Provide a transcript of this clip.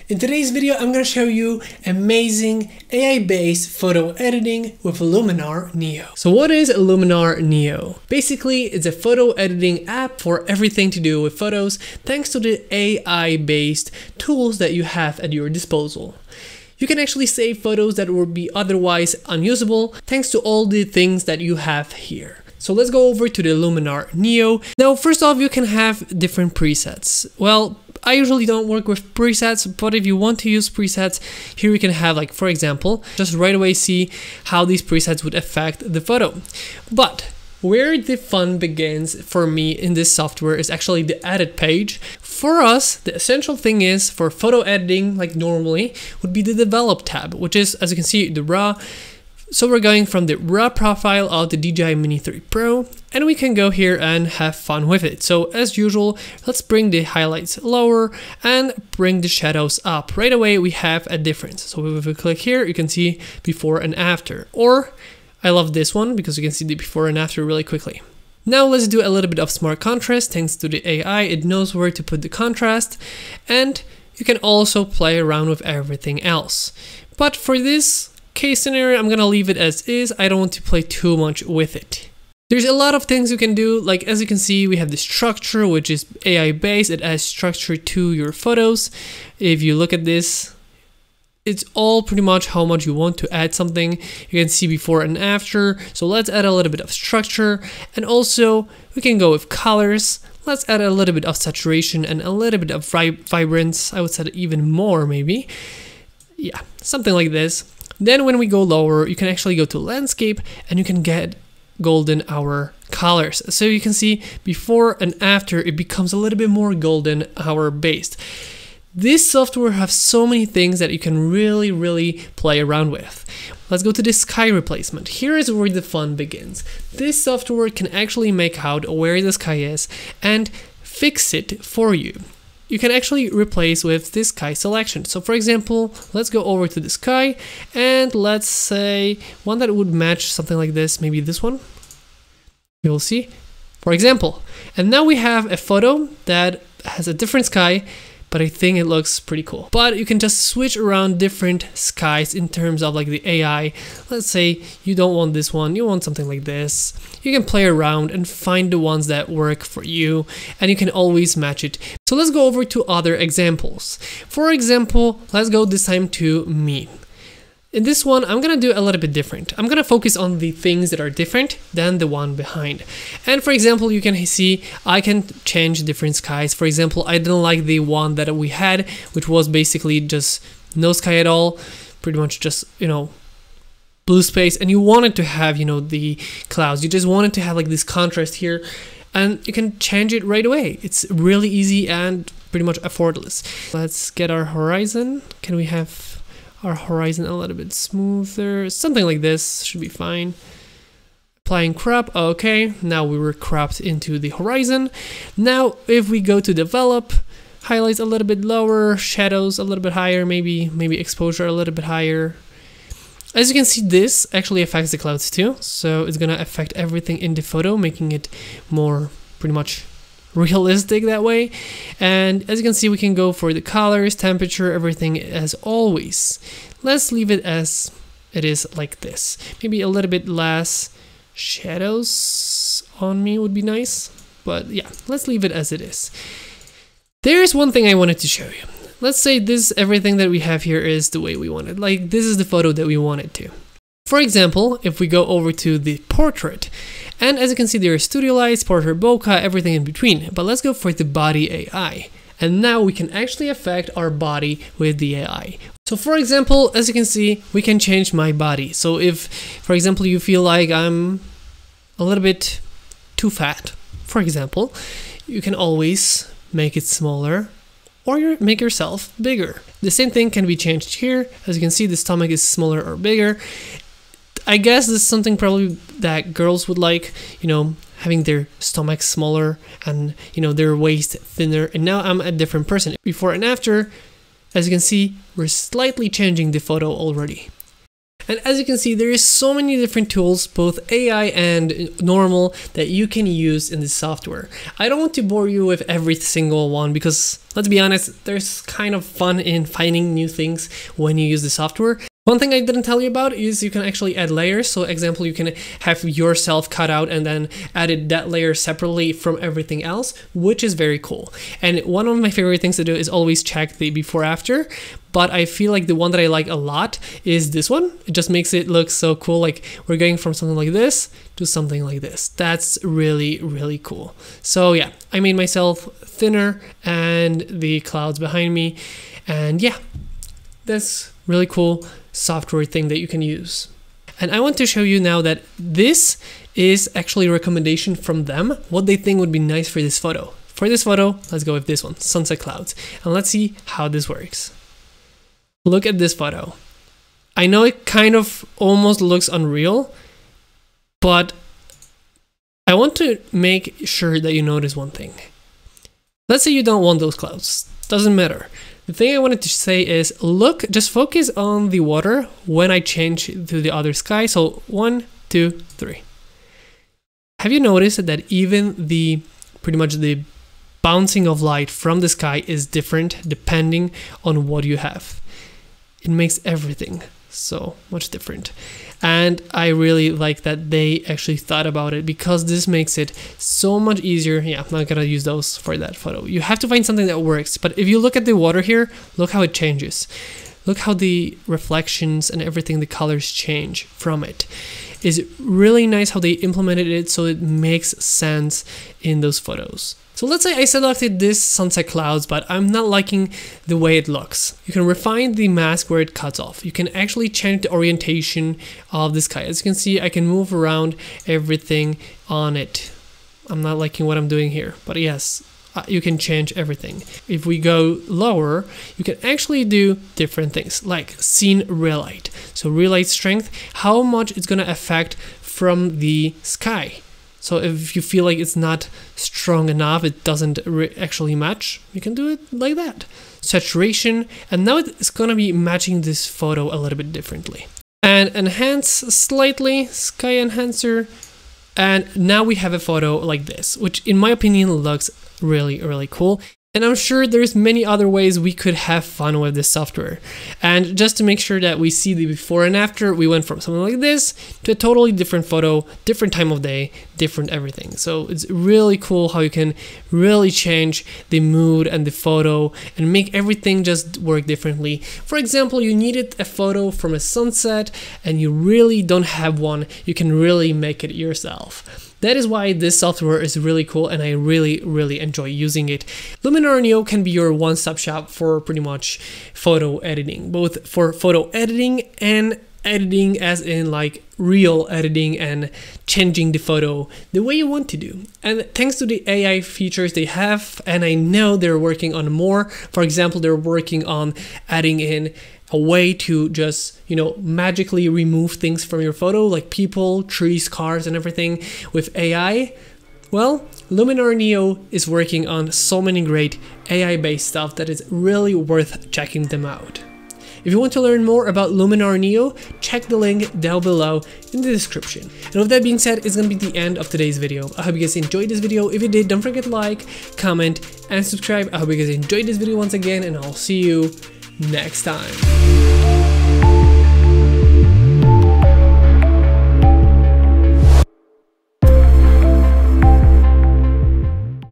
In today's video, I'm going to show you amazing AI-based photo editing with Luminar Neo. So what is Luminar Neo? Basically, it's a photo editing app for everything to do with photos, thanks to the AI-based tools that you have at your disposal. You can actually save photos that would be otherwise unusable, thanks to all the things that you have here. So let's go over to the Luminar Neo. Now, first off, you can have different presets. Well, I usually don't work with presets, but if you want to use presets, here we can have, like, for example, just right away see how these presets would affect the photo. But where the fun begins for me in this software is actually the edit page. For us, the essential thing is for photo editing, like normally, would be the develop tab, which is, as you can see, the raw. So we're going from the raw profile of the DJI Mini 3 Pro, and we can go here and have fun with it. So as usual, let's bring the highlights lower and bring the shadows up. Right away, we have a difference. So if we click here, you can see before and after. Or I love this one because you can see the before and after really quickly. Now let's do a little bit of smart contrast. Thanks to the AI, it knows where to put the contrast, and you can also play around with everything else. But for this case scenario, I'm gonna leave it as is. I don't want to play too much with it. There's a lot of things you can do. Like, as you can see, we have the structure, which is AI based. It adds structure to your photos. If you look at this, it's all pretty much how much you want to add something. You can see before and after. So let's add a little bit of structure, and also we can go with colors. Let's add a little bit of saturation and a little bit of vibrance. I would say even more, maybe. Yeah, something like this. Then when we go lower, you can actually go to landscape and you can get golden hour colors. So you can see before and after, it becomes a little bit more golden hour based. This software has so many things that you can really play around with. Let's go to the sky replacement. Here is where the fun begins. This software can actually make out where the sky is and fix it for you. You can actually replace with this sky selection. So for example, let's go over to the sky and let's say one that would match something like this, maybe this one. You'll see, for example. And now we have a photo that has a different sky, but I think it looks pretty cool. But you can just switch around different skies in terms of like the AI. Let's say you don't want this one, you want something like this. You can play around and find the ones that work for you, and you can always match it. So let's go over to other examples. For example, let's go this time to me. In this one, I'm gonna do a little bit different. I'm gonna focus on the things that are different than the one behind. And for example, you can see I can change different skies. For example, I didn't like the one that we had, which was basically just no sky at all, pretty much just, you know, blue space, and you wanted to have, you know, the clouds. You just wanted to have like this contrast here, and you can change it right away. It's really easy and pretty much effortless. Let's get our horizon. Can we have our horizon a little bit smoother? Something like this should be fine. Applying crop. Okay, now we were cropped into the horizon. Now if we go to develop, highlights a little bit lower, shadows a little bit higher, maybe exposure a little bit higher. As you can see, this actually affects the clouds too, so it's gonna affect everything in the photo, making it more pretty much realistic that way. And as you can see, we can go for the colors, temperature, everything as always. Let's leave it as it is, like this. Maybe a little bit less shadows on me would be nice, but yeah, let's leave it as it is. There's one thing I wanted to show you. Let's say this, everything that we have here is the way we want it. Like, this is the photo that we wanted to. For example, if we go over to the portrait, and as you can see, there are studio lights, portrait bokeh, everything in between. But let's go for the body AI. And now we can actually affect our body with the AI. So for example, as you can see, we can change my body. So if, for example, you feel like I'm a little bit too fat, for example, you can always make it smaller, or make yourself bigger. The same thing can be changed here. As you can see, the stomach is smaller or bigger. I guess this is something probably that girls would like, you know, having their stomach smaller and, you know, their waist thinner. And now I'm a different person. Before and after, as you can see, we're slightly changing the photo already. And as you can see, there is so many different tools, both AI and normal, that you can use in this software. I don't want to bore you with every single one because, let's be honest, there's kind of fun in finding new things when you use the software. One thing I didn't tell you about is you can actually add layers. So example, you can have yourself cut out and then added that layer separately from everything else, which is very cool. And one of my favorite things to do is always check the before after. But I feel like the one that I like a lot is this one. It just makes it look so cool. Like we're going from something like this to something like this. That's really, really cool. So yeah, I made myself thinner and the clouds behind me. And yeah, that's really cool software thing that you can use. And I want to show you now that this is actually a recommendation from them, what they think would be nice for this photo. For this photo, let's go with this one, sunset clouds. And let's see how this works. Look at this photo. I know it kind of almost looks unreal, but I want to make sure that you notice one thing. Let's say you don't want those clouds, doesn't matter. The thing I wanted to say is, look, just focus on the water when I change to the other sky. So 1, 2, 3. Have you noticed that even pretty much the bouncing of light from the sky is different depending on what you have? It makes everything so much different. And I really like that they actually thought about it because this makes it so much easier. Yeah, I'm not gonna use those for that photo. You have to find something that works. But if you look at the water here, look how it changes. Look how the reflections and everything, the colors change from it. It's really nice how they implemented it so it makes sense in those photos. So let's say I selected this sunset clouds, but I'm not liking the way it looks. You can refine the mask where it cuts off. You can actually change the orientation of the sky. As you can see, I can move around everything on it. I'm not liking what I'm doing here, but yes, you can change everything. If we go lower, you can actually do different things like scene relight. So relight strength, how much it's gonna affect from the sky. So if you feel like it's not strong enough, it doesn't actually match, you can do it like that. Saturation, and now it's gonna be matching this photo a little bit differently. And enhance slightly, sky enhancer, and now we have a photo like this, which in my opinion looks really, really cool. And I'm sure there's many other ways we could have fun with this software. And just to make sure that we see the before and after, we went from something like this to a totally different photo, different time of day, different everything. So it's really cool how you can really change the mood and the photo and make everything just work differently. For example, you needed a photo from a sunset and you really don't have one, you can really make it yourself. That is why this software is really cool and I really, really enjoy using it. Luminar Neo can be your one-stop shop for pretty much photo editing, both for photo editing and editing as in like real editing and changing the photo the way you want to do. And thanks to the AI features they have, and I know they're working on more. For example, they're working on adding in a way to just, you know, magically remove things from your photo, like people, trees, cars, and everything with AI. Well, Luminar Neo is working on so many great AI-based stuff that is really worth checking them out. If you want to learn more about Luminar Neo, check the link down below in the description. And with that being said, it's gonna be the end of today's video. I hope you guys enjoyed this video. If you did, don't forget to like, comment, and subscribe. I hope you guys enjoyed this video once again, and I'll see you next time.